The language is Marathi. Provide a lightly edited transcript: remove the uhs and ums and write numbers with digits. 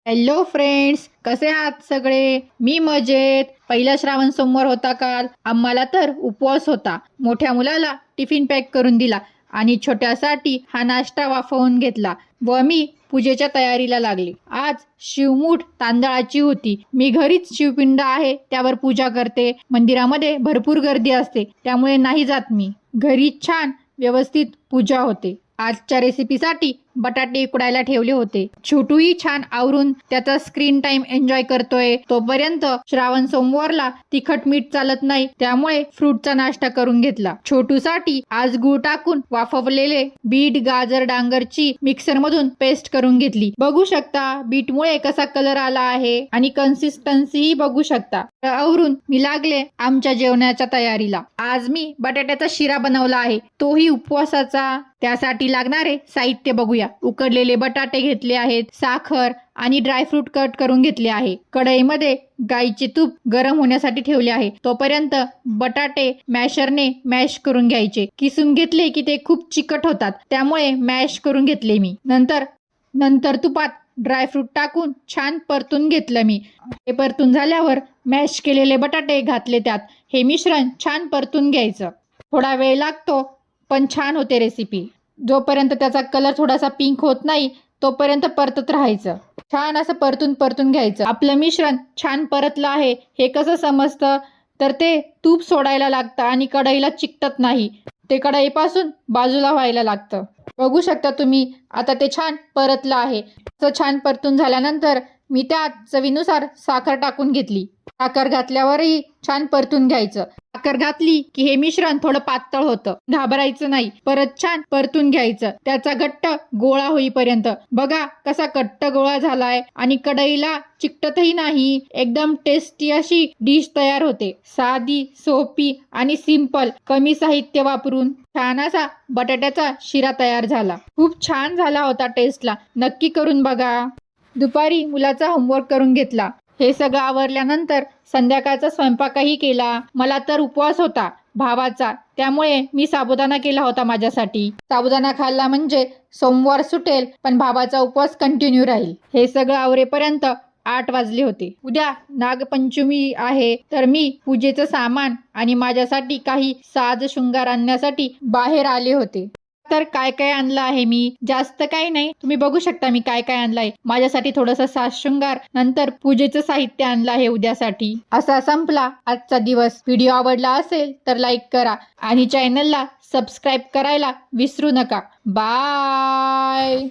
हॅलो फ्रेंड्स, कसे आहात सगळे? मी मजेत. पहिला श्रावण सोमवार होता काल. आम्हाला तर उपवास होता. मोठ्या मुलाला टिफिन पॅक करून दिला आणि छोट्यासाठी हा नाश्ता वाफवून घेतला व मी पूजेच्या तयारीला लागली. आज शिवमूठ तांदळाची होती. मी घरीच शिवपिंड आहे त्यावर पूजा करते. मंदिरामध्ये भरपूर गर्दी असते त्यामुळे नाही जात मी. घरी छान व्यवस्थित पूजा होते. आजच्या रेसिपीसाठी बटाटे उकडायला ठेवले होते. छोटूही छान आवरून त्याचा स्क्रीन टाइम एन्जॉय करतोय. तोपर्यंत श्रावण सोमवारला तिखट मीठ चालत नाही त्यामुळे फ्रूटचा नाश्ता करून घेतला. छोटूसाठी आज गूळ टाकून वाफवलेले बीट, गाजर, डांगरची मिक्सर मधून पेस्ट करून घेतली. बघू शकता बीटमुळे कसा कलर आला आहे आणि कन्सिस्टन्सी बघू शकता. आवरून मी लागले आमच्या जेवणाच्या तयारीला. आज मी बटाट्याचा शिरा बनवला आहे, तोही उपवासाचा. त्यासाठी लागणारे साहित्य बघूया. उकडलेले बटाटे घेतले आहेत, साखर आणि ड्रायफ्रूट कट करून घेतले आहे. कढईमध्ये गाईचे तूप गरम होण्यासाठी ठेवले आहे. तोपर्यंत बटाटे मॅशरने मॅश करून घ्यायचे. किसून घेतले की ते खूप चिकट होतात त्यामुळे मॅश करून घेतले मी. नंतर तुपात ड्रायफ्रूट टाकून छान परतून घेतलं मी. हे परतून झाल्यावर मॅश केलेले बटाटे घातले त्यात. हे मिश्रण छान परतून घ्यायचं. थोडा वेळ लागतो पण छान होते रेसिपी. जोपर्यंत त्याचा कलर थोडासा पिंक होत नाही तोपर्यंत परतत राहायचं. छान असं परतून घ्यायचं. आपलं मिश्रण छान परतलं आहे हे कसं समजतं तर ते तूप सोडायला लागतं आणि कढईला चिकटत नाही. ते कढईपासून बाजूला व्हायला लागतं. बघू शकता तुम्ही. आता ते छान परतलं आहे. असं छान परतून झाल्यानंतर मी त्यात चवीनुसार साखर टाकून घेतली. साखर घातल्यावरही छान परतून घ्यायचं. साखर घातली की हे मिश्रण थोडं पातळ होतं. घाबरायचं नाही. परत छान परतून घ्यायचं त्याचा घट्ट गोळा होईपर्यंत. बघा कसा घट्ट गोळा झालाय आणि कढईला चिकटतही नाही. एकदम टेस्टी अशी डिश तयार होते. साधी, सोपी आणि सिंपल, कमी साहित्य वापरून छान असा बटाट्याचा शिरा तयार झाला. खूप छान झाला होता टेस्टला. नक्की करून बघा. दुपारी मुलाचा होमवर्क करून घेतला. हे सगळं आवरल्यानंतर संध्याकाळचा स्वयंपाकही केला. मला तर उपवास होता भावाचा त्यामुळे मी साबुदाणा केला होता माझ्यासाठी. साबुदाणा खाल्ला म्हणजे सोमवार सुटेल पण भावाचा उपवास कंटिन्यू राहील. हे सगळं आवरेपर्यंत 8 वाजले होते. उद्या नागपंचमी आहे तर मी पूजेचं सामान आणि माझ्यासाठी काही साज शृंगार आणण्यासाठी बाहेर आले होते. तर काय काय आणलं आहे मी, जास्त काही नाही. तुम्ही बघू शकता मी काय काय आणलं आहे. माझ्यासाठी थोडंसं साज शृंगार, नंतर पूजेचं साहित्य आणलं आहे उद्यासाठी. असा संपला आजचा दिवस. व्हिडिओ आवडला असेल तर लाईक करा आणि चॅनलला सबस्क्राईब करायला विसरू नका. बाय.